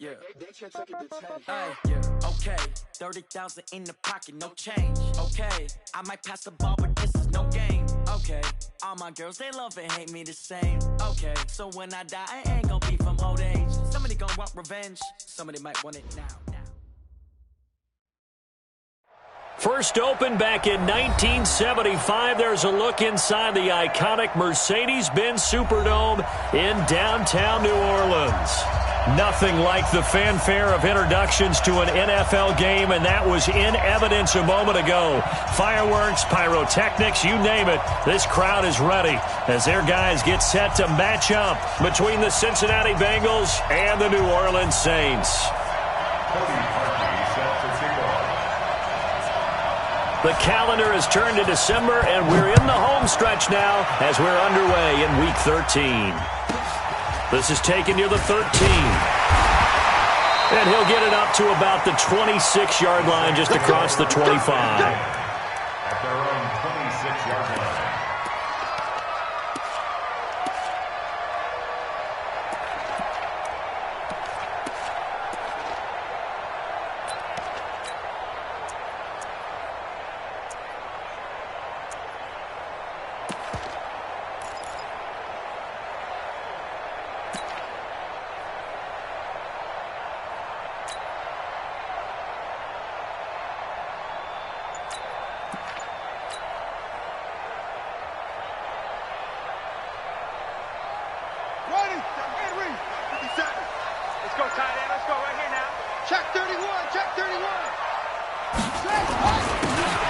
Yeah. Yeah. Okay. 30,000 in the pocket, no change. Okay. I might pass the ball, but this is no game. Okay. All my girls, they love and hate me the same. Okay. So when I die, I ain't gonna be from old age. Somebody gonna want revenge. Somebody might want it now. First opened back in 1975. There's a look inside the iconic Mercedes-Benz Superdome in downtown New Orleans. Nothing like the fanfare of introductions to an NFL game, and that was in evidence a moment ago. Fireworks, pyrotechnics, you name it. This crowd is ready as their guys get set to match up between the Cincinnati Bengals and the New Orleans Saints. The calendar has turned to December, and we're in the home stretch now as we're underway in Week 13. This is taken near the 13. And he'll get it up to about the 26-yard line just across the 25. At their own 26-yard line.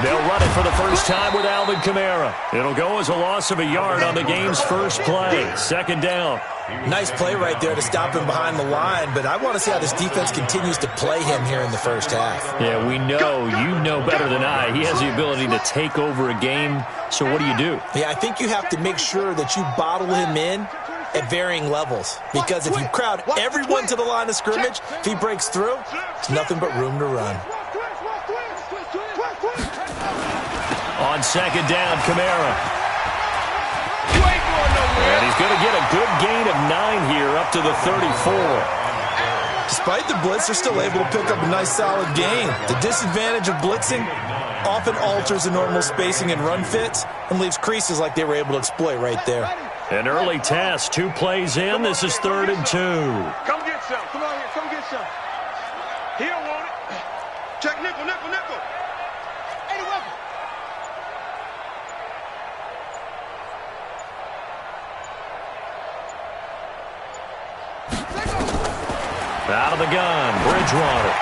They'll run it for the first time with Alvin Kamara. It'll go as a loss of a yard on the game's first play. Second down. Nice play right there to stop him behind the line, but I want to see how this defense continues to play him here in the first half. Yeah, we know, you know better than I. He has the ability to take over a game, so what do you do? Yeah, I think you have to make sure that you bottle him in at varying levels, because if you crowd everyone to the line of scrimmage, if he breaks through, it's nothing but room to run. On second down, Kamara. And he's going to get a good gain of 9 here up to the 34. Despite the blitz, they're still able to pick up a nice solid gain. The disadvantage of blitzing often alters the normal spacing and run fits and leaves creases like they were able to exploit right there. An early test, 2 plays in. This is 3rd and 2. Come get some. Come on here. Come get some. He don't want it. Check nickel, nickel, nickel. Ain't a weapon. Out of the gun, Bridgewater.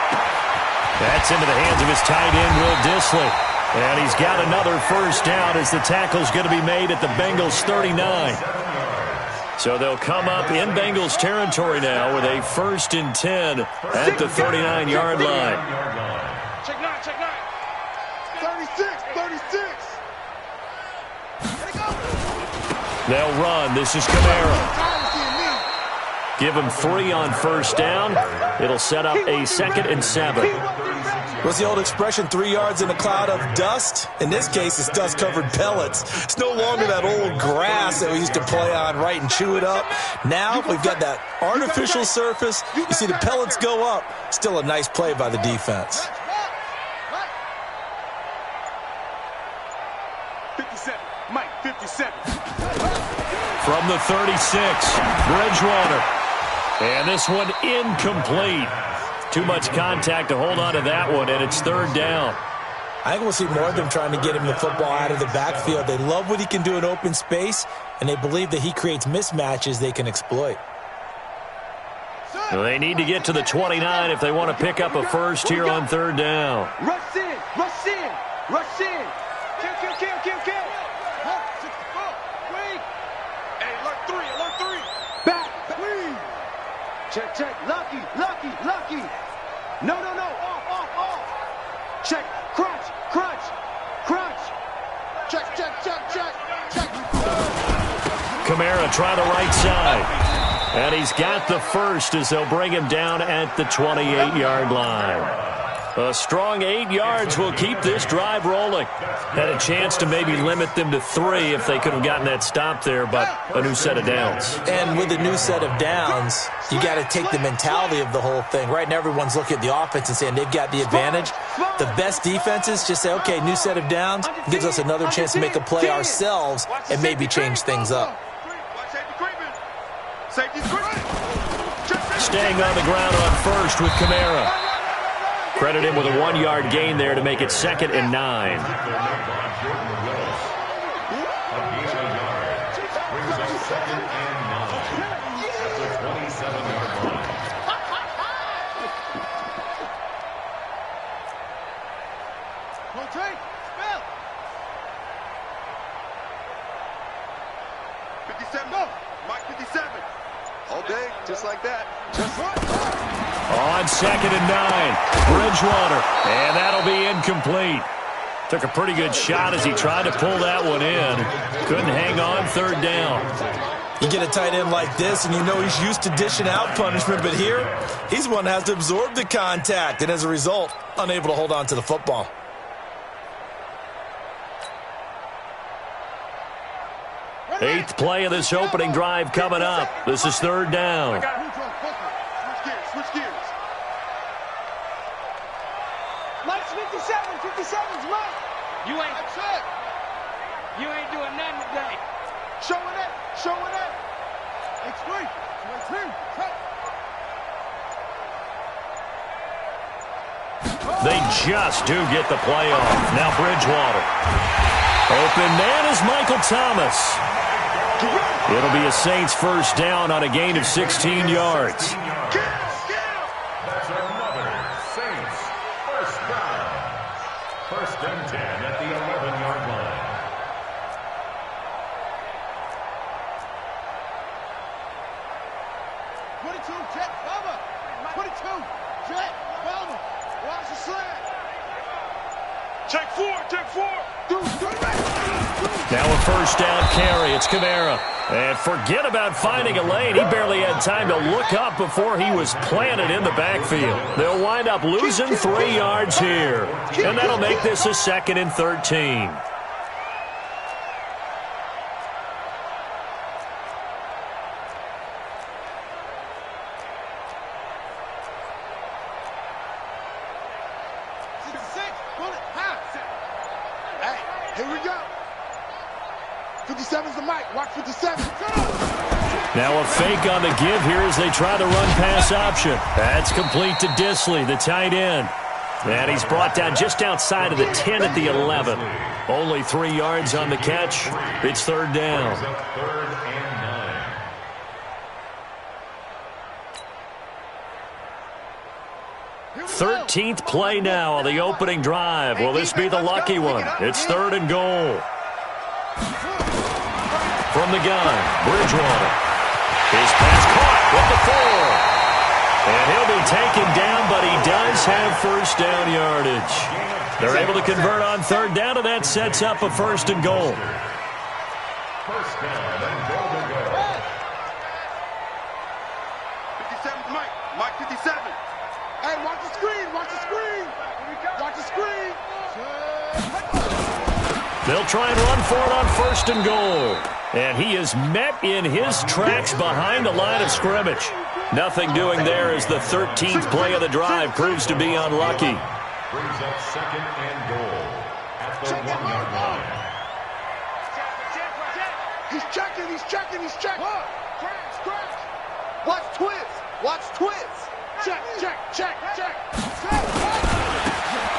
That's into the hands of his tight end, Will Dissly. And he's got another first down as the tackle's going to be made at the Bengals 39. So they'll come up in Bengals territory now with a 1st and 10 at the 39-yard line. Check 9, check 9. 36, 36. They'll run. This is Kamara. Give him 3 on first down. It'll set up a 2nd and 7. What's the old expression, 3 yards in a cloud of dust? In this case, it's dust-covered pellets. It's no longer that old grass that we used to play on, right, and chew it up. Now we've got that artificial surface. You see the pellets go up. Still a nice play by the defense. 57, Mike, 57. From the 36, Bridgewater. And this one incomplete. Too much contact to hold on to that one, and it's 3rd down. I think we'll see more of them trying to get him the football out of the backfield. They love what he can do in open space, and they believe that he creates mismatches they can exploit. Well, they need to get to the 29 if they want to pick up a first here on 3rd down. Rush in, rush in, rush in. Kill, kill, kill, kill, kill. Hey, alert 3, alert 3. Back, please. Check, check, lucky, lucky, lucky. No, no, no, off. Check, crunch, crunch, crunch. Check, check, check, check, check. Kamara try the right side. And he's got the first as they'll bring him down at the 28-yard line. A strong 8 yards will keep this drive rolling. Had a chance to maybe limit them to 3 if they could have gotten that stop there, but a new set of downs. And with a new set of downs, you got to take the mentality of the whole thing. Right now, everyone's looking at the offense and saying they've got the advantage. The best defenses just say, okay, new set of downs, gives us another chance to make a play ourselves and maybe change things up. Staying on the ground on first with Kamara. Credit him with a 1-yard gain there to make it 2nd and 9. All day, just like that. On 2nd and 9, Bridgewater, and that'll be incomplete. Took a pretty good shot as he tried to pull that one in. Couldn't hang on 3rd down. You get a tight end like this, and you know he's used to dishing out punishment, but here, he's one that has to absorb the contact, and as a result, unable to hold on to the football. Eighth play of this opening drive coming up. This is 3rd down. Switch gears. Mike's 57. 57's Mike. You ain't doing nothing today. Showing it. X3. They just do get the play off. Now Bridgewater. Open man is Michael Thomas. It'll be a Saints 1st down on a gain of 16 yards. That's another Saints 1st down. 1st and 10 at the 11-yard line. Jet, cover. 22, Jet, cover. Watch the slant. Check 4. Now a 1st down carry. It's Kamara. And forget about finding a lane. He barely had time to look up before he was planted in the backfield. They'll wind up losing 3 yards here. And that'll make this a 2nd and 13. Here we go. 57's the mic. Watch 57. Now a fake on the give here as they try the run-pass option. That's complete to Disley, the tight end. And he's brought down just outside of the 10 at the 11. Only 3 yards on the catch. It's 3rd down. 13th play now on the opening drive. Will this be the lucky one? It's 3rd and goal. From the gun, Bridgewater. His pass caught with the 4. And he'll be taken down, but he does have 1st down yardage. They're able to convert on 3rd down, and that sets up a 1st and goal. 1st down and goal to go. 57's Mike. Mike 57. Hey, watch the screen. Watch the screen. Watch the screen. They'll try and run for it on 1st and goal. And he is met in his tracks behind the line of scrimmage. Nothing doing there as the 13th play of the drive proves to be unlucky. Brings up 2nd and goal at the 1-yard line. He's checking. Scratch. Watch twist. Check.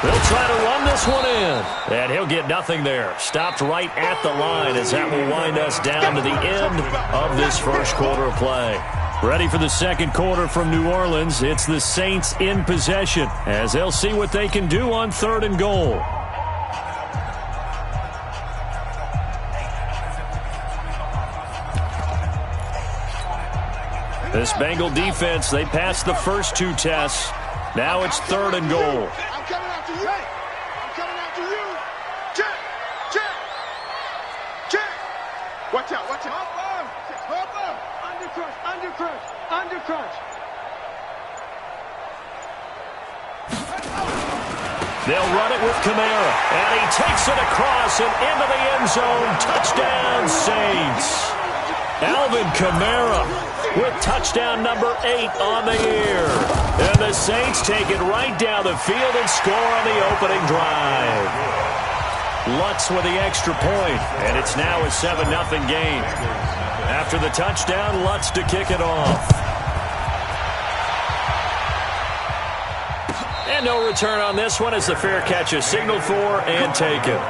They'll try to run this one in. And he'll get nothing there. Stopped right at the line as that will wind us down to the end of this 1st quarter of play. Ready for the 2nd quarter from New Orleans. It's the Saints in possession as they'll see what they can do on 3rd and goal. This Bengal defense, they passed the first 2 tests. Now it's 3rd and goal. I'm coming after you. Check. Watch out. Undercrunch. They'll run it with Kamara. And he takes it across and into the end zone. Touchdown, Saints. Alvin Kamara with touchdown number 8 on the year. And the Saints take it right down the field and score on the opening drive. Lutz with the extra point, and it's now a 7-0 game. After the touchdown, Lutz to kick it off. And no return on this one as the fair catch is signaled for and taken.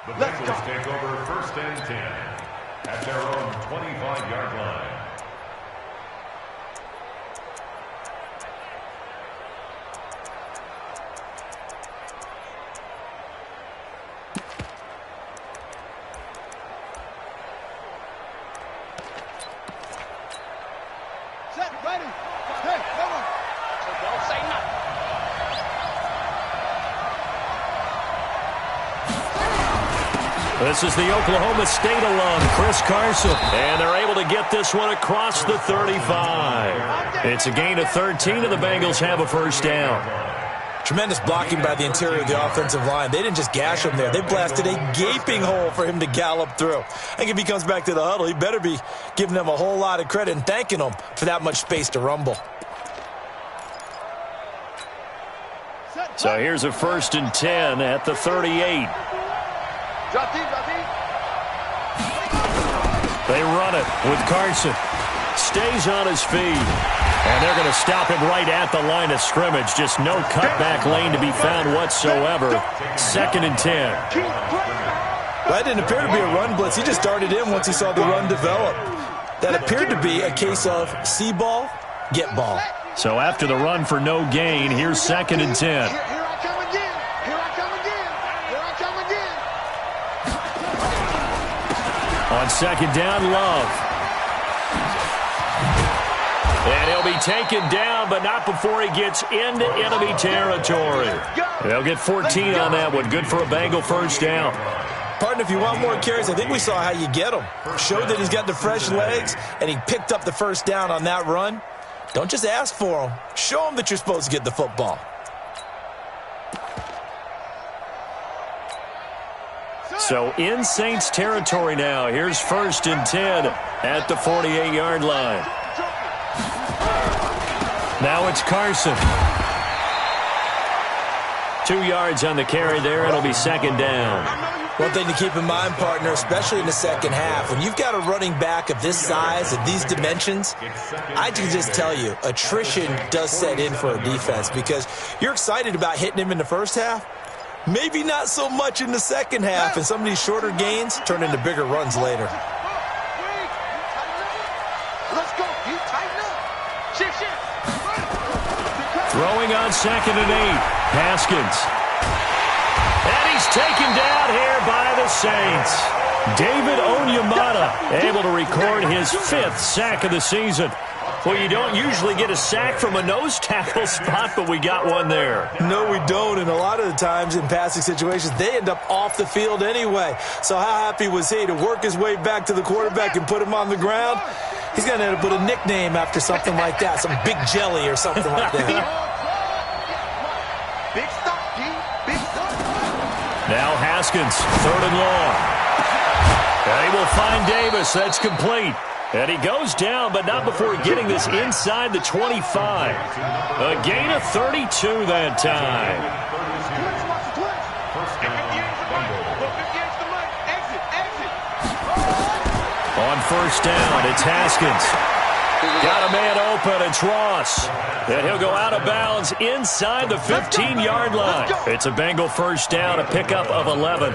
The Bengals take over 1st and 10 at their own 25-yard line. Set, ready. Hey, come on. So don't say nothing. This is the Oklahoma State alum, Chris Carson. And they're able to get this one across the 35. It's a gain of 13, and the Bengals have a first down. Tremendous blocking by the interior of the offensive line. They didn't just gash him there. They blasted a gaping hole for him to gallop through. I think if he comes back to the huddle, he better be giving them a whole lot of credit and thanking them for that much space to rumble. So here's a 1st and 10 at the 38. Drop deep, drop deep. They run it with Carson. Stays on his feet. And they're going to stop him right at the line of scrimmage. Just no cutback lane to be found whatsoever. 2nd and 10. That didn't appear to be a run blitz. He just darted in once he saw the run develop. That appeared to be a case of see ball, get ball. So after the run for no gain, here's 2nd and 10. Here I come again. Here I come again. Here I come again. On 2nd down, Love. And he'll be taken down, but not before he gets into enemy territory. They'll get 14 on that one. Good for a Bengal first down. Partner, if you want more carries, I think we saw how you get him. Showed that he's got the fresh legs, and he picked up the first down on that run. Don't just ask for him. Show him that you're supposed to get the football. So in Saints territory now. Here's 1st and 10 at the 48-yard line. Now it's Carson. 2 yards on the carry there. It'll be 2nd down. One thing to keep in mind, partner, especially in the second half, when you've got a running back of this size, of these dimensions, I can just tell you, attrition does set in for a defense because you're excited about hitting him in the first half. Maybe not so much in the second half, and some of these shorter gains turn into bigger runs later. Let's go. You tighten up. Shift. Throwing on 2nd and 8. Haskins. And he's taken down here by the Saints. David Onyemata able to record his 5th sack of the season. Well, you don't usually get a sack from a nose tackle spot, but we got one there. No, we don't, and a lot of the times in passing situations, they end up off the field anyway. So how happy was he to work his way back to the quarterback and put him on the ground? He's going to have to put a nickname after something like that, some Big Jelly or something like that. Big stop, D. Big stop. Now Haskins, 3rd and long. And he will find Davis. That's complete. And he goes down, but not before getting this inside the 25. A gain of 32 that time. On 1st down, it's Haskins. Got a man open, it's Ross. And he'll go out of bounds inside the 15-yard line. It's a Bengal 1st down, a pickup of 11.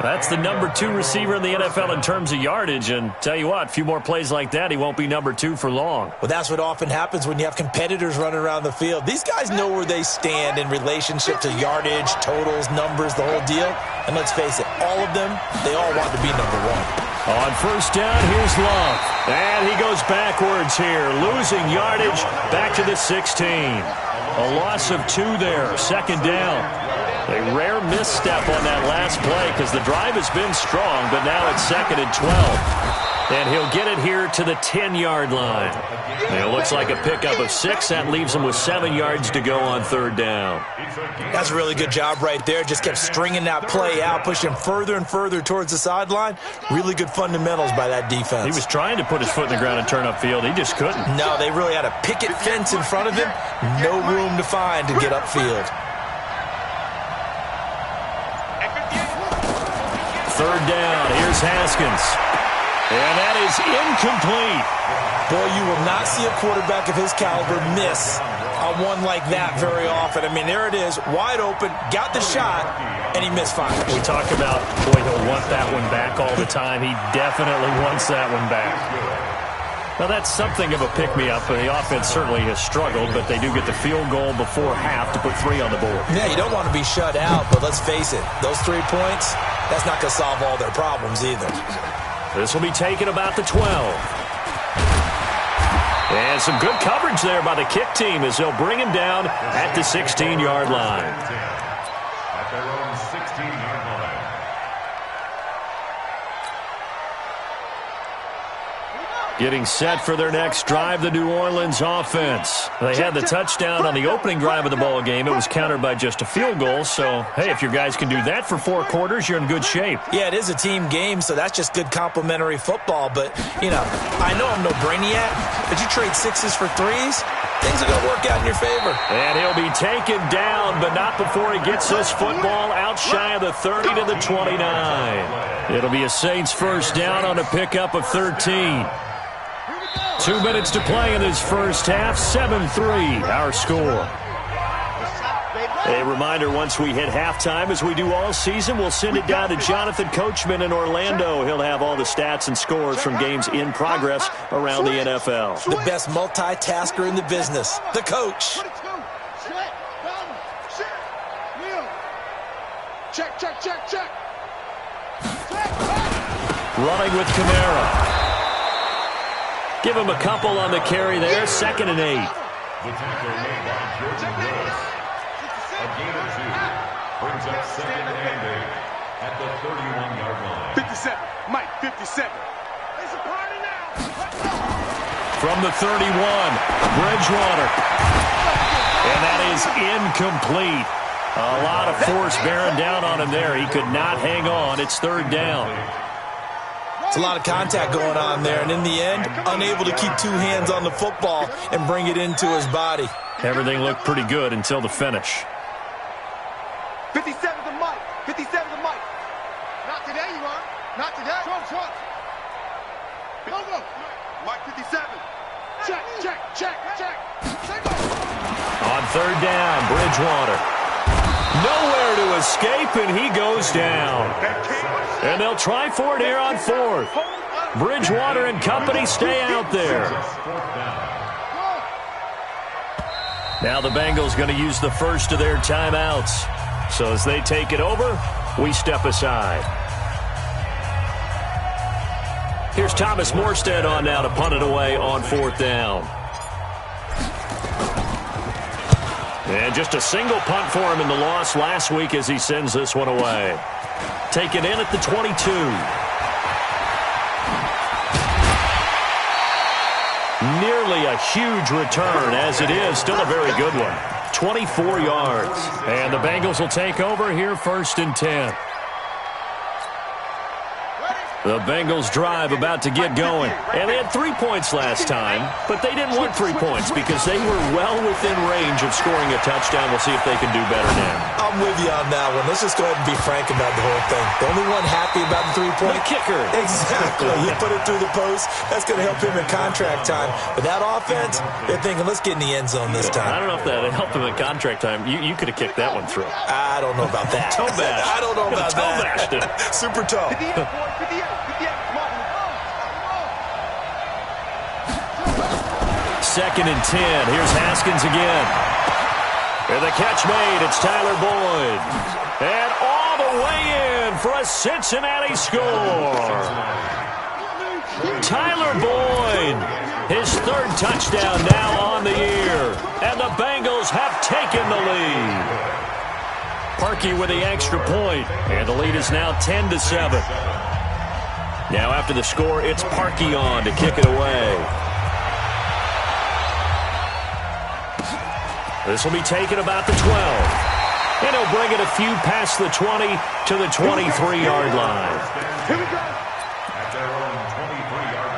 That's the number 2 receiver in the NFL in terms of yardage, and tell you what, a few more plays like that, he won't be number 2 for long. Well, that's what often happens when you have competitors running around the field. These guys know where they stand in relationship to yardage, totals, numbers, the whole deal. And let's face it, all of them, they all want to be number 1. On 1st down, here's Love. And he goes backwards here, losing yardage back to the 16. A loss of 2 there, 2nd down. A rare misstep on that last play because the drive has been strong, but now it's 2nd and 12. And he'll get it here to the 10-yard line. And it looks like a pickup of 6. That leaves him with 7 yards to go on 3rd down. That's a really good job right there. Just kept stringing that play out, pushing further and further towards the sideline. Really good fundamentals by that defense. He was trying to put his foot in the ground and turn upfield. He just couldn't. No, they really had a picket fence in front of him. No room to find to get upfield. 3rd down, here's Haskins. And that is incomplete. Boy, you will not see a quarterback of his caliber miss on one like that very often. I mean, there it is, wide open, got the shot, and he misfired. We talk about, boy, he'll want that one back all the time. He definitely wants that one back. Well, that's something of a pick-me-up. The offense certainly has struggled, but they do get the field goal before half to put 3 on the board. Yeah, you don't want to be shut out, but let's face it, those 3 points, that's not going to solve all their problems either. This will be taken about the 12. And some good coverage there by the kick team as they'll bring him down at the 16-yard line. At their own 16-yard line. Getting set for their next drive, the New Orleans offense. They had the touchdown on the opening drive of the ball game. It was countered by just a field goal. So, hey, if your guys can do that for 4 quarters, you're in good shape. Yeah, it is a team game, so that's just good complimentary football. But, you know, I know I'm no brainiac, but you trade 6s for 3s, things are going to work out in your favor. And he'll be taken down, but not before he gets this football out shy of the 30 to the 29. It'll be a Saints 1st down on a pickup of 13. 2 minutes to play in this first half, 7-3, our score. A reminder, once we hit halftime, as we do all season, we'll send it down to Jonathan Coachman in Orlando. He'll have all the stats and scores from games in progress around the NFL. The best multitasker in the business, the coach. Check, check, check, check. Running with Kamara. Give him a couple on the carry there, 2nd and 8. The tackle made by Jordan Lewis. A gain of 2. Brings up 2nd and 8 at the 31-yard line. 57. Mike, 57. It's a party now. From the 31, Bridgewater. And that is incomplete. A lot of force bearing down on him there. He could not hang on. It's 3rd down. It's a lot of contact going on there, and in the end, unable to keep 2 hands on the football and bring it into his body. Everything looked pretty good until the finish. 57 to Mike. 57 to Mike. Not today, you are. Not today. Trump. Go. Mike, 57. Check, check, check, check. On 3rd down, Bridgewater. Nowhere to escape, and he goes down. And they'll try for it here on 4th. Bridgewater and company stay out there. Now the Bengals going to use the first of their timeouts. So as they take it over, we step aside. Here's Thomas Morstead on now to punt it away on 4th down. And just a single punt for him in the loss last week as he sends this one away. Taken in at the 22. Nearly a huge return, as it is still a very good one. 24 yards. And the Bengals will take over here 1st and 10. The Bengals drive about to get going. And they had 3 points last time, but they didn't want 3 points because they were well within range of scoring a touchdown. We'll see if they can do better now. I'm with you on that one. Let's just go ahead and be frank about the whole thing. The only one happy about the 3-point kicker. Exactly. You put it through the post. That's going to help him in contract time. But that offense, they're thinking, let's get in the end zone this time. I don't know if that helped him in contract time. You could have kicked that one through. I don't know about that. Toe bash. I don't know about that. Toe bashed it. Super toe. 2nd and 10. Here's Haskins again. And the catch made. It's Tyler Boyd. And all the way in for a Cincinnati score. Tyler Boyd. His 3rd touchdown now on the year. And the Bengals have taken the lead. Parkey with the extra point. And the lead is now 10-7. Now after the score, it's Parkey on to kick it away. This will be taken about the 12. And he'll bring it a few past the 20 to the 23-yard line. Here we go. At their own 23-yard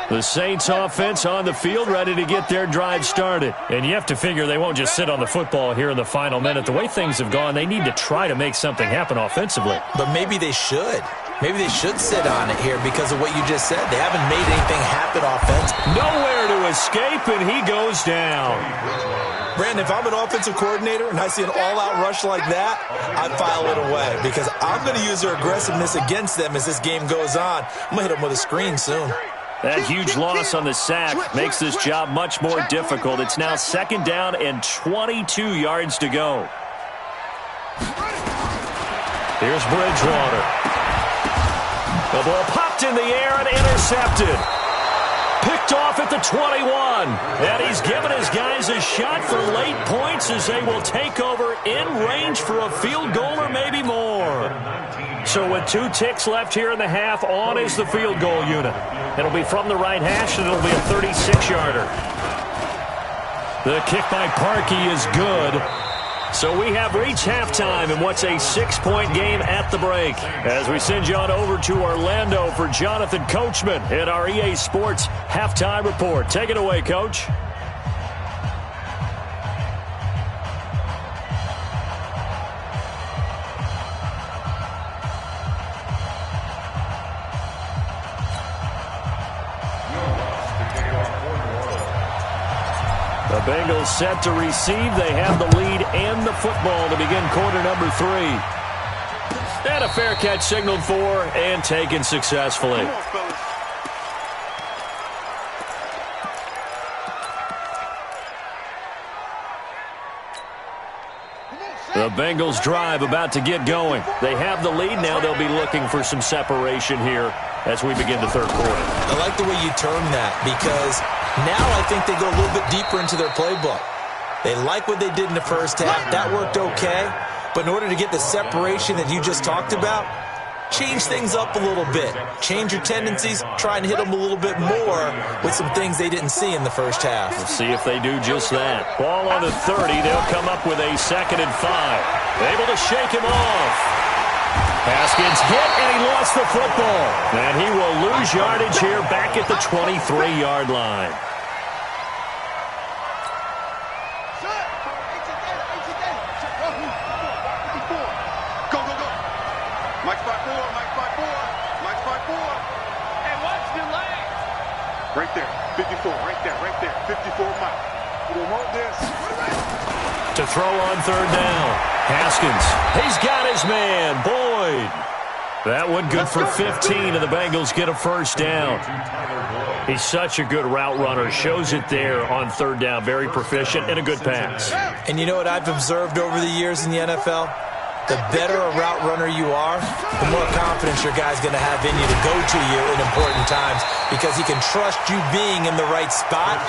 line. The Saints offense on the field, ready to get their drive started. And you have to figure they won't just sit on the football here in the final minute. The way things have gone, they need to try to make something happen offensively. But maybe they should. Maybe they should sit on it here because of what you just said. They haven't made anything happen offensively. Nowhere to escape, and he goes down. Brandon, if I'm an offensive coordinator and I see an all-out rush like that, I file it away because I'm going to use their aggressiveness against them as this game goes on. I'm going to hit them with a screen soon. That huge loss on the sack makes this job much more difficult. It's now 2nd down and 22 yards to go. Here's Bridgewater. The ball popped in the air and intercepted. Picked off at the 21. And he's given his guys a shot for late points as they will take over in range for a field goal or maybe more. So with 2 ticks left here in the half, on is the field goal unit. It'll be from the right hash, and it'll be a 36-yarder. The kick by Parkey is good. So we have reached halftime in what's a 6-point game at the break. As we send you on over to Orlando for Jonathan Coachman in our EA Sports Halftime Report. Take it away, Coach. The Bengals set to receive. They have the lead and the football to begin quarter number 3. And a fair catch signaled for and taken successfully. The Bengals drive about to get going. They have the lead. Now they'll be looking for some separation here as we begin the 3rd quarter. I like the way you term that because now I think they go a little bit deeper into their playbook. They like what they did in the first half. That worked okay. But in order to get the separation that you just talked about, change things up a little bit. Change your tendencies. Try and hit them a little bit more with some things they didn't see in the first half. We'll see if they do just that. Ball on the 30. They'll come up with a 2nd and 5. Able to shake him off. Haskins hit, and he lost the football. And he will lose yardage here back at the 23-yard line. Right there, 54, right there, 54 Mike. You don't want this. To throw on 3rd down. Haskins, he's got his man, Boyd. That one good for 15, and the Bengals get a 1st down. He's such a good route runner. Shows it there on 3rd down. Very proficient and a good pass. And you know what I've observed over the years in the NFL? the better a route runner you are, the more confidence your guy's going to have in you to go to you in important times because he can trust you being in the right spot,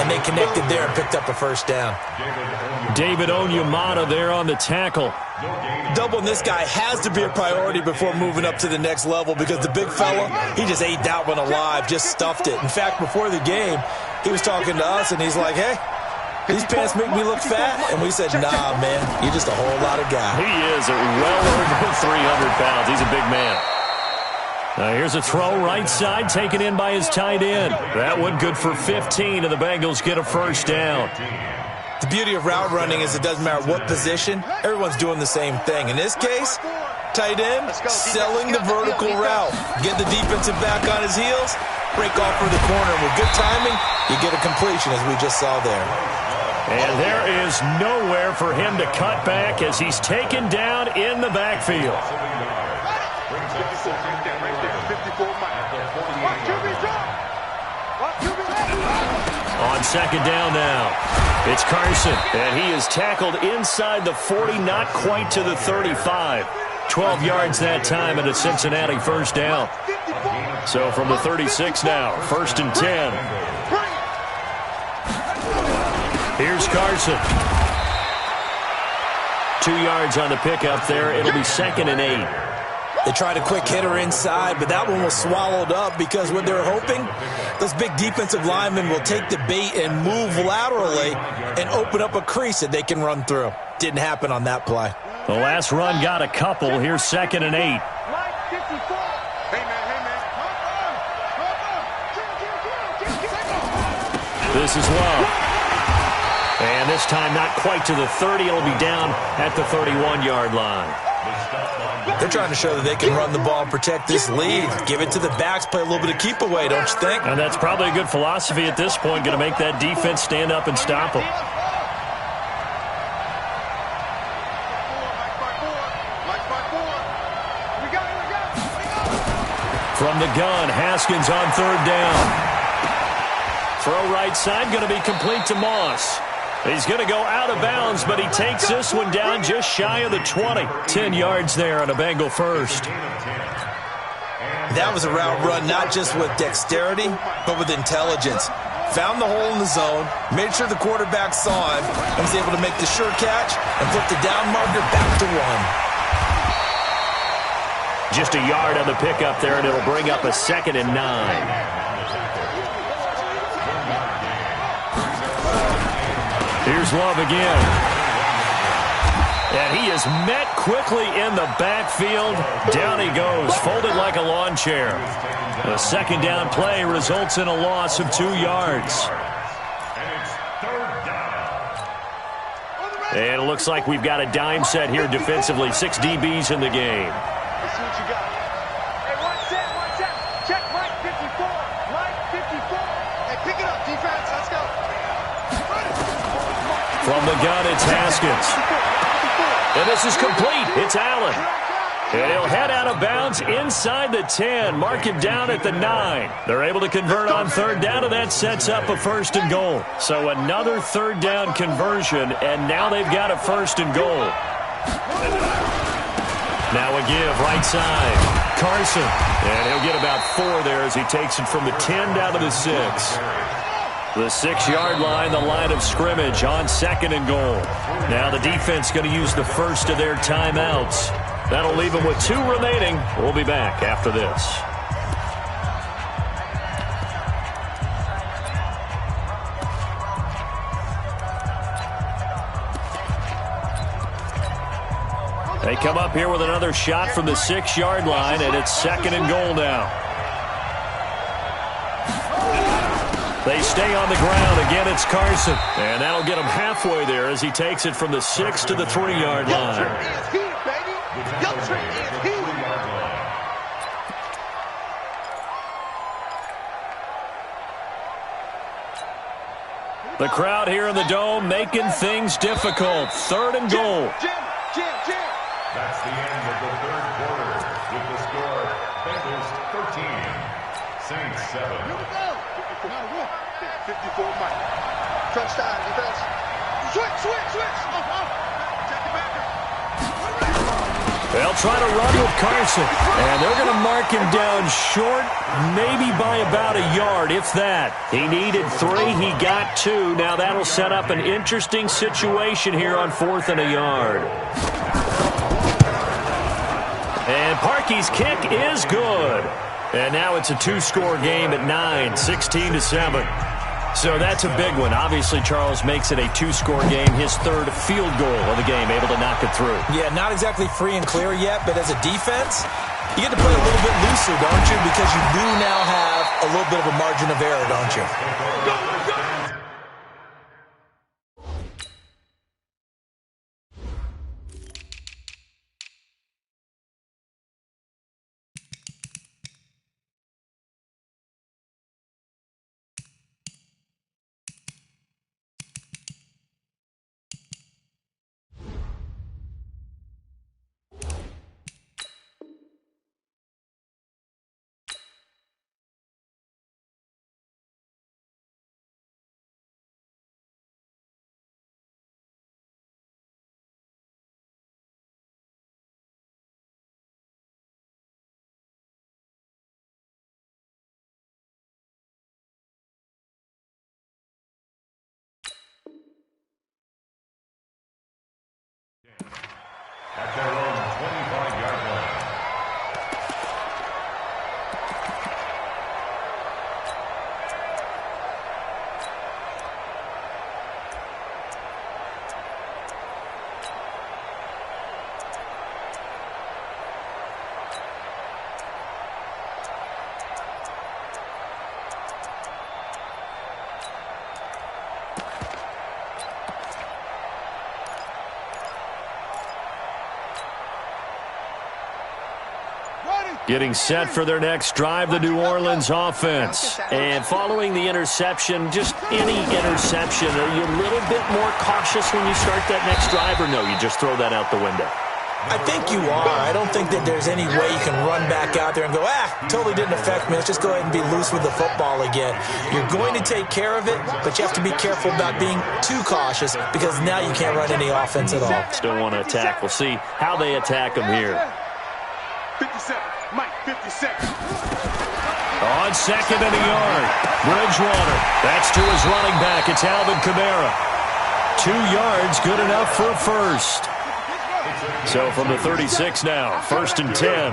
and they connected there and picked up a first down. David Onyemata there on the tackle. Doubling this guy has to be a priority before moving up to the next level because the big fella, he just ate that one alive, just stuffed it. In fact, before the game, he was talking to us, and he's like, hey, these pants make me look fat. And we said, nah, man, you're just a whole lot of guy. He is well over 300 pounds. He's a big man. Here's a throw right side, taken in by his tight end. That one good for 15, and the Bengals get a first down. The beauty of route running is it doesn't matter what position, everyone's doing the same thing. In this case, tight end, selling the vertical route. Get the defensive back on his heels, break off for the corner. And with good timing, you get a completion, as we just saw there. And there is nowhere for him to cut back as he's taken down in the backfield. On second down now, it's Carson, and he is tackled inside the 40, not quite to the 35. 12 yards that time, and a Cincinnati first down. So from the 36 now, 1st and 10. Here's Carson. 2 yards on the pickup there. It'll be 2nd and 8. They tried a quick hitter inside, but that one was swallowed up because what they're hoping, those big defensive linemen will take the bait and move laterally and open up a crease that they can run through. Didn't happen on that play. The last run got a couple. Here's 2nd and 8. This is Love. And this time not quite to the 30. It'll be down at the 31-yard line. They're trying to show that they can run the ball and protect this lead. Give it to the backs, play a little bit of keep away, don't you think? And that's probably a good philosophy at this point, going to make that defense stand up and stop them. From the gun, Haskins on 3rd down. Throw right side, going to be complete to Moss. He's going to go out of bounds, but he takes this one down just shy of the 20. 10 yards there on a Bengal first. That was a route run not just with dexterity, but with intelligence. Found the hole in the zone, made sure the quarterback saw him, and was able to make the sure catch and flip the down marker back to 1. Just a yard on the pickup there, and it'll bring up a 2nd and 9. Here's Love again. And he is met quickly in the backfield. Down he goes, folded like a lawn chair. A 2nd down play results in a loss of 2 yards. And it looks like we've got a dime set here defensively. 6 DBs in the game. Let's see what you got. Hey, watch that. Check Mike 54. Mike 54. Hey, pick it up, defense. Let's go. From the gun, it's Haskins. And this is complete. It's Allen. And he'll head out of bounds inside the 10. Mark him down at the 9. They're able to convert on 3rd down, and that sets up a 1st and goal. So another 3rd down conversion, and now they've got a 1st and goal. Now a give, right side. Carson. And he'll get about 4 there as he takes it from the 10 down to the 6. The 6-yard line, the line of scrimmage on 2nd and goal. Now the defense going to use the first of their timeouts. That'll leave them with 2 remaining. We'll be back after this. They come up here with another shot from the 6-yard line, and it's 2nd and goal now. They stay on the ground. Again, it's Carson. And that'll get him halfway there as he takes it from the 6 to the 3-yard line. The crowd here in the Dome making things difficult. 3rd and goal. That's the end of the 3rd quarter with the score Bengals 13, Saints 7. Here we go. 54 Mike. Crunch time, defense. Switch. Check the backer. They'll try to run with Carson, and they're going to mark him down short, maybe by about a yard, if that. He needed 3. He got 2. Now that'll set up an interesting situation here on 4th and a yard. And Parkey's kick is good. And now it's a 2-score game at 9, 16-7. So that's a big one. Obviously, Charles makes it a 2-score game, his 3rd field goal of the game, able to knock it through. Yeah, not exactly free and clear yet, but as a defense, you get to play a little bit looser, don't you? Because you do now have a little bit of a margin of error, don't you? At their own 25-yard line. Getting set for their next drive, the New Orleans offense. And following the interception, just any interception, are you a little bit more cautious when you start that next drive, or no, you just throw that out the window? I think you are. I don't think that there's any way you can run back out there and go, totally didn't affect me. Let's just go ahead and be loose with the football again. You're going to take care of it, but you have to be careful about being too cautious because now you can't run any offense at all. Still want to attack. We'll see how they attack them here. 57. Mike, 57. On 2nd and a yard, Bridgewater. That's to his running back. It's Alvin Kamara. 2 yards, good enough for a first. So from the 36 now, 1st and 10. 57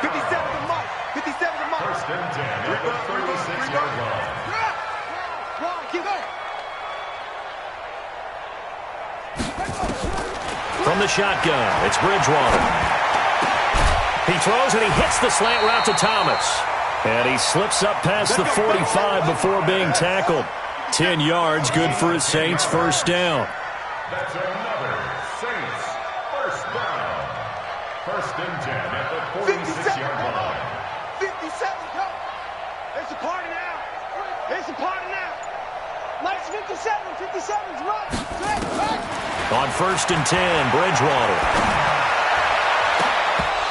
to Mike. 57 to Mike. 1st and 10 at the 36-yard line. Keep going. From the shotgun, it's Bridgewater. He throws and he hits the slant route to Thomas. And he slips up past the 45 before being tackled. 10 yards, good for his Saints, 1st down. That's another Saints first down. 1st and 10 at the 46-yard line. 57, come. It's a party now. It's a party now. Mike's 57. 57's right. On 1st and 10, Bridgewater.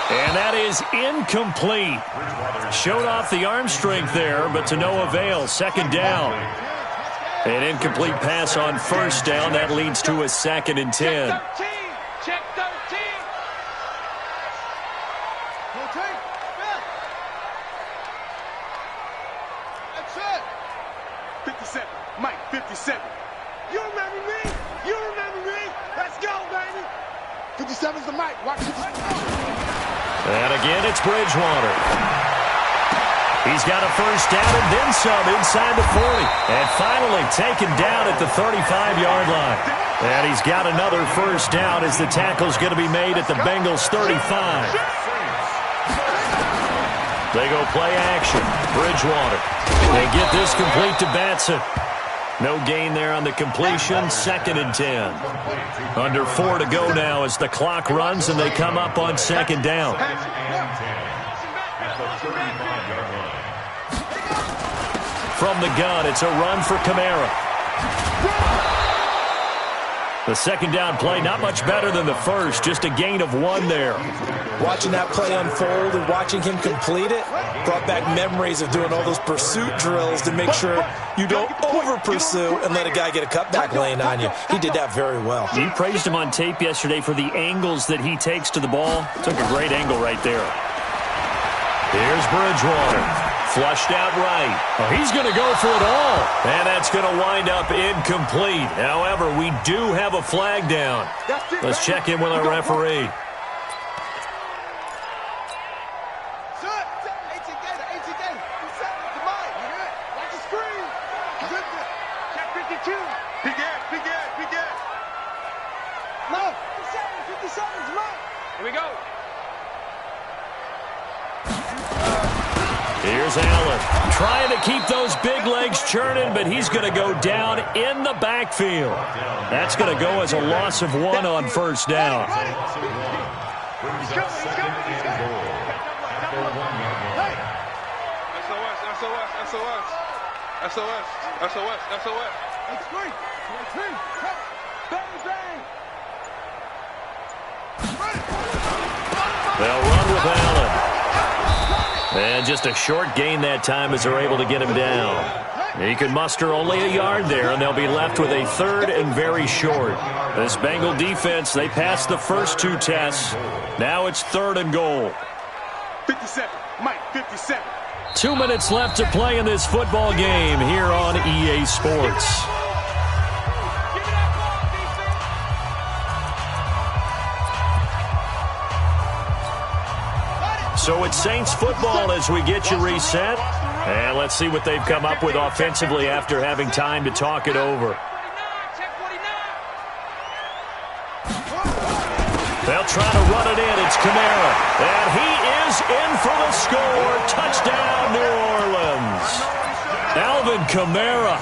And that is incomplete. Showed off the arm strength there, but to no avail. 2nd down. An incomplete pass on 1st down. That leads to a 2nd and 10. Check 13. That's it. 57. Mike, 57. You remember me? You remember me? Let's go, baby. 57's the Mike. Watch it. And again, it's Bridgewater. He's got a 1st down and then some inside the 40. And finally taken down at the 35-yard line. And he's got another 1st down as the tackle's going to be made at the Bengals 35. They go play action. Bridgewater. They get this complete to Batson. No gain there on the completion. 2nd and 10. Under 4 to go now as the clock runs and they come up on 2nd down. From the gun, it's a run for Kamara. The second down play, not much better than the first, just a gain of 1 there. Watching that play unfold and watching him complete it brought back memories of doing all those pursuit drills to make sure you don't over-pursue and let a guy get a cutback lane on you. He did that very well. You praised him on tape yesterday for the angles that he takes to the ball. Took a great angle right there. Here's Bridgewater. Flushed out right. Oh, he's going to go for it all. And that's going to wind up incomplete. However, we do have a flag down. Let's check in with our referee. Here we go. Here's Allen trying to keep those big legs churning, but he's going to go down in the backfield. That's going to go as a loss of 1 on first down. They'll run with Allen. And just a short gain that time as they're able to get him down. He could muster only a yard there, and they'll be left with a 3rd and very short. This Bengal defense, they passed the first 2 tests. Now it's 3rd and goal. 57, Mike, 57. 2 minutes left to play in this football game here on EA Sports. So it's Saints football as we get you reset. And let's see what they've come up with offensively after having time to talk it over. They'll try to run it in. It's Kamara. And he is in for the score. Touchdown, New Orleans. Alvin Kamara.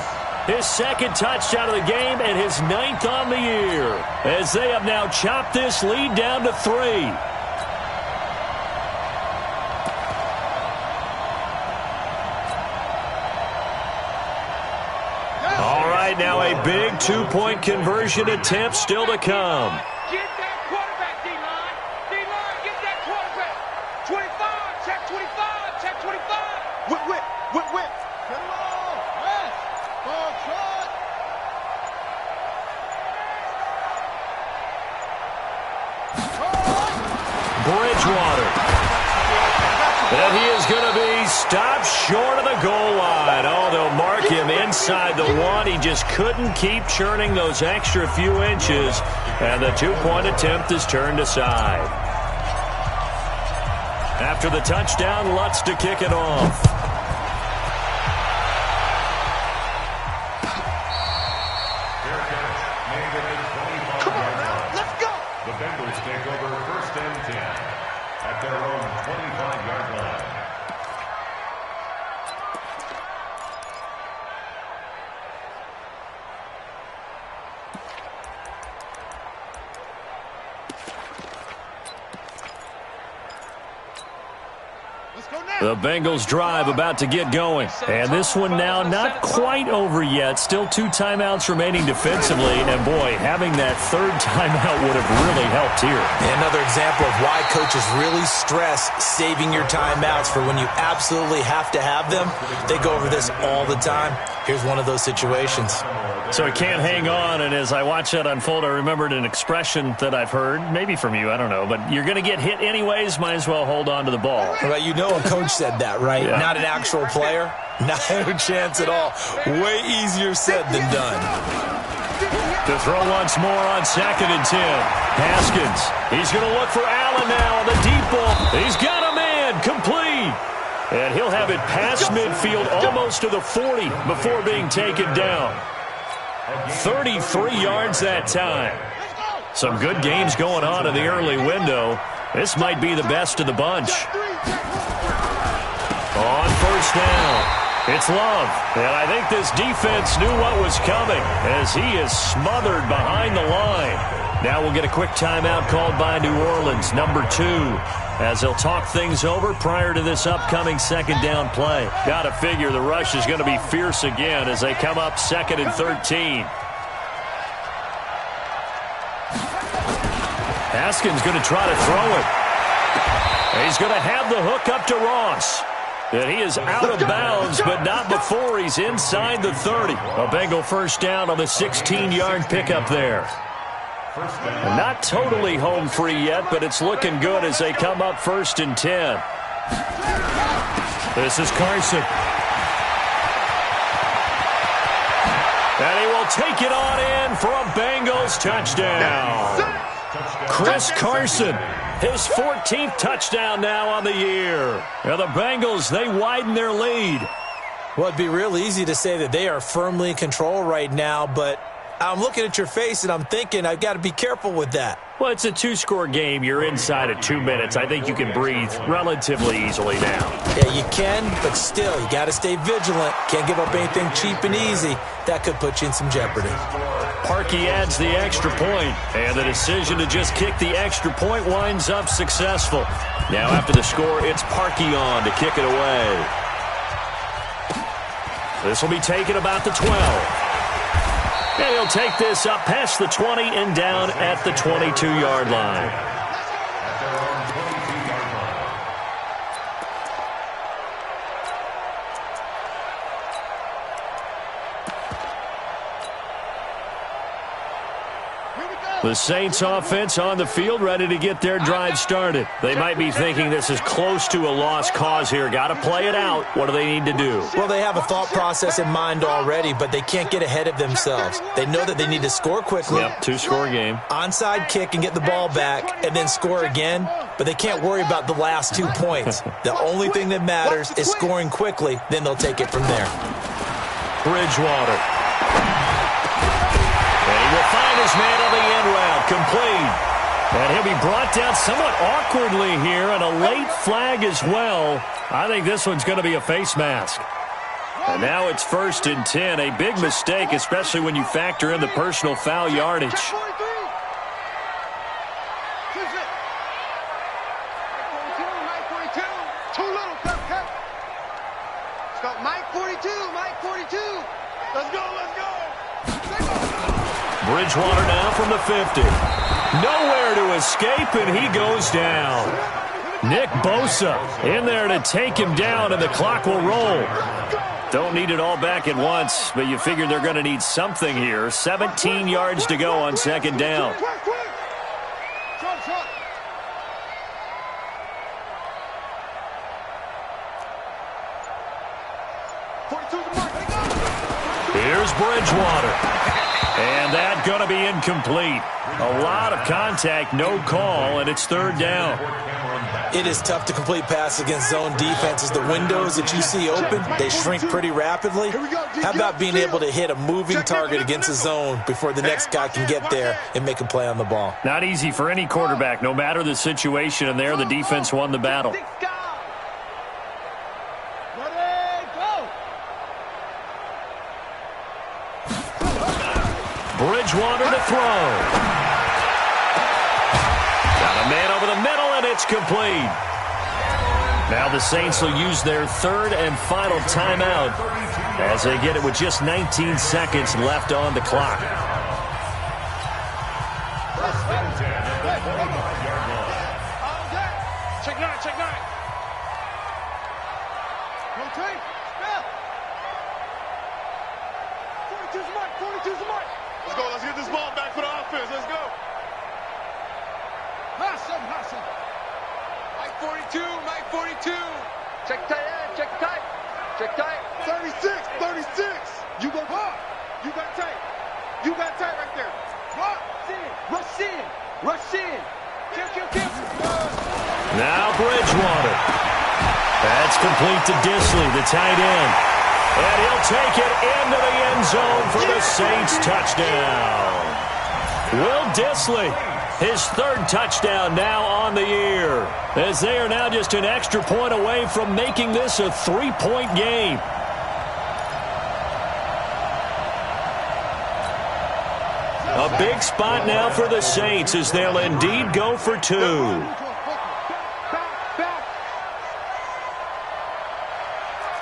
His 2nd touchdown of the game and his 9th on the year. As they have now chopped this lead down to 3. Now a big 2-point conversion attempt still to come. Get that quarterback, D-line. D-line, get that quarterback. 25, check 25, check 25. Whip. Get him on. Yes. Ball shot. Bridgewater. And he is going to be stopped short of the goal line. Oh, they'll mark him inside the 1. He just couldn't keep churning those extra few inches. And the 2-point attempt is turned aside. After the touchdown, Lutz to kick it off. Come on now, let's go. The Bengals take over 1st and 10 at their own 25-yard line. The Bengals drive about to get going. And this one now not quite over yet. Still 2 timeouts remaining defensively. And, boy, having that 3rd timeout would have really helped here. Another example of why coaches really stress saving your timeouts for when you absolutely have to have them. They go over this all the time. Here's one of those situations. So he can't hang on, and as I watch that unfold, I remembered an expression that I've heard, maybe from you, I don't know, but you're going to get hit anyways, might as well hold on to the ball. Well, you know a coach said that, right? Yeah. Not an actual player. Not a chance at all. Way easier said than done. To throw once more on 2nd and 10. Haskins, he's going to look for Allen now on the deep ball. He's got a man, complete. And he'll have it past midfield almost to the 40 before being taken down. 33 yards that time. Some good games going on in the early window. This might be the best of the bunch. On first down, it's Love. And I think this defense knew what was coming as he is smothered behind the line. Now we'll get a quick timeout called by New Orleans, number 2, as they'll talk things over prior to this upcoming 2nd down play. Got to figure the rush is going to be fierce again as they come up 2nd and 13. Haskins going to try to throw it. He's going to have the hook up to Ross. And he is out of bounds, but not before he's inside the 30. A Bengal first down on the 16-yard pickup there. And not totally home free yet, but it's looking good as they come up 1st and 10. This is Carson. And he will take it on in for a Bengals touchdown. Chris Carson, his 14th touchdown now on the year. And the Bengals, they widen their lead. Well, it'd be real easy to say that they are firmly in control right now, but I'm looking at your face and I'm thinking I've got to be careful with that. Well, it's a 2-score game. You're inside of 2 minutes. I think you can breathe relatively easily now. Yeah, you can, but still, you got to stay vigilant. Can't give up anything cheap and easy. That could put you in some jeopardy. Parkey adds the extra point, and the decision to just kick the extra point winds up successful. Now, after the score, it's Parkey on to kick it away. This will be taken about the 12. And he'll take this up past the 20 and down at the 22-yard line. The Saints offense on the field, ready to get their drive started. They might be thinking this is close to a lost cause here. Got to play it out. What do they need to do? Well, they have a thought process in mind already, but they can't get ahead of themselves. They know that they need to score quickly. Yep, 2-score game. Onside kick and get the ball back and then score again, but they can't worry about the last 2 points. The only thing that matters is scoring quickly, then they'll take it from there. Bridgewater. And he will find his man on the end route, complete. And he'll be brought down somewhat awkwardly here, and a late flag as well. I think this one's going to be a face mask. And now it's 1st and 10. A big mistake, especially when you factor in the personal foul yardage. Bridgewater now from the 50. Nowhere to escape, and he goes down. Nick Bosa in there to take him down, and the clock will roll. Don't need it all back at once, but you figure they're going to need something here. 17 yards to go on 2nd down. Here's Bridgewater. And that's going to be incomplete. A lot of contact, no call, and it's 3rd down. It is tough to complete passes against zone defenses. The windows that you see open, they shrink pretty rapidly. How about being able to hit a moving target against a zone before the next guy can get there and make a play on the ball? Not easy for any quarterback, no matter the situation, and there the defense won the battle. Bridgewater to throw. Got a man over the middle, and it's complete. Now the Saints will use their 3rd and final timeout as they get it with just 19 seconds left on the clock. Check 9, check 9. Rotate. 42's mark, 42's mark. Let's go. Let's get this ball back for the offense. Let's go. Hassan. Mike 42. Mike 42. Check tight. Check tight. Check tight. 36. You go hard. You got tight. You got tight right there. Rush in. Kill. Now Bridgewater. That's complete to Disley, the tight end. And he'll take it into the end zone for the Saints touchdown. Will Disley, his 3rd touchdown now on the year, as they are now just an extra point away from making this a 3-point game. A big spot now for the Saints as they'll indeed go for 2.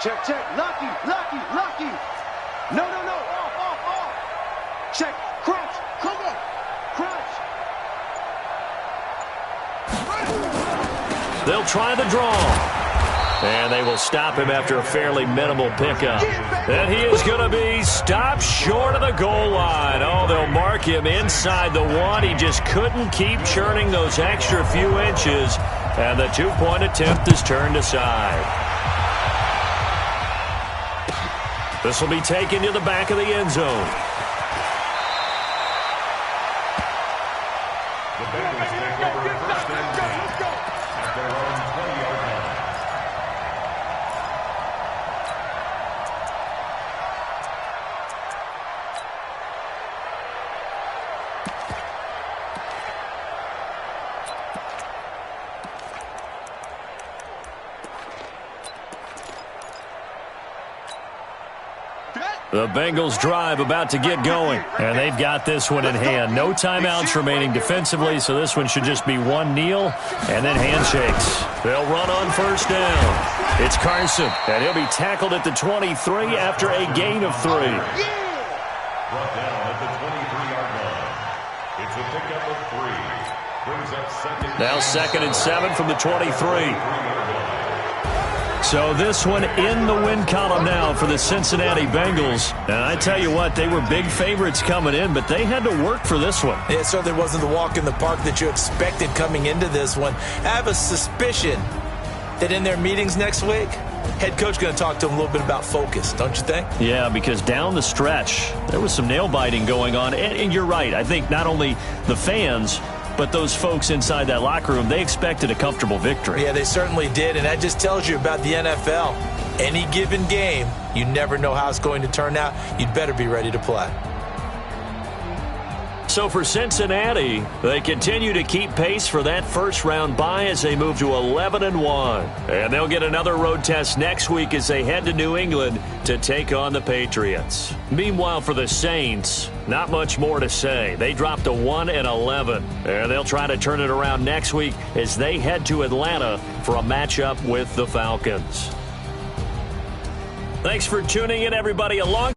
Check. Lucky. No. Off. Check. Crunch. Come on. Crunch. They'll try the draw. And they will stop him after a fairly minimal pickup. And he is going to be stopped short of the goal line. Oh, they'll mark him inside the 1. He just couldn't keep churning those extra few inches. And the 2-point attempt is turned aside. This will be taken to the back of the end zone. The Bengals take over first and 10 at their own 20-yard line. The Bengals drive about to get going, and they've got this one in hand. No timeouts remaining defensively, so this one should just be one kneel and then handshakes. They'll run on first down. It's Carson, and he'll be tackled at the 23 after a gain of 3. Brought down at the 23-yard line. It's a pickup of 3. Brings up second. Now 2nd and 7 from the 23. So this one in the win column now for the Cincinnati Bengals. And I tell you what, they were big favorites coming in, but they had to work for this one. It certainly wasn't the walk in the park that you expected coming into this one. I have a suspicion that in their meetings next week, head coach going to talk to them a little bit about focus, don't you think? Yeah, because down the stretch, there was some nail-biting going on. And you're right. I think not only the fans, but those folks inside that locker room, they expected a comfortable victory. Yeah, they certainly did, and that just tells you about the NFL. Any given game, you never know how it's going to turn out. You'd better be ready to play. So for Cincinnati, they continue to keep pace for that first-round bye as they move to 11-1. And they'll get another road test next week as they head to New England to take on the Patriots. Meanwhile, for the Saints, not much more to say. They dropped to 1-11, and they'll try to turn it around next week as they head to Atlanta for a matchup with the Falcons. Thanks for tuning in, everybody. Along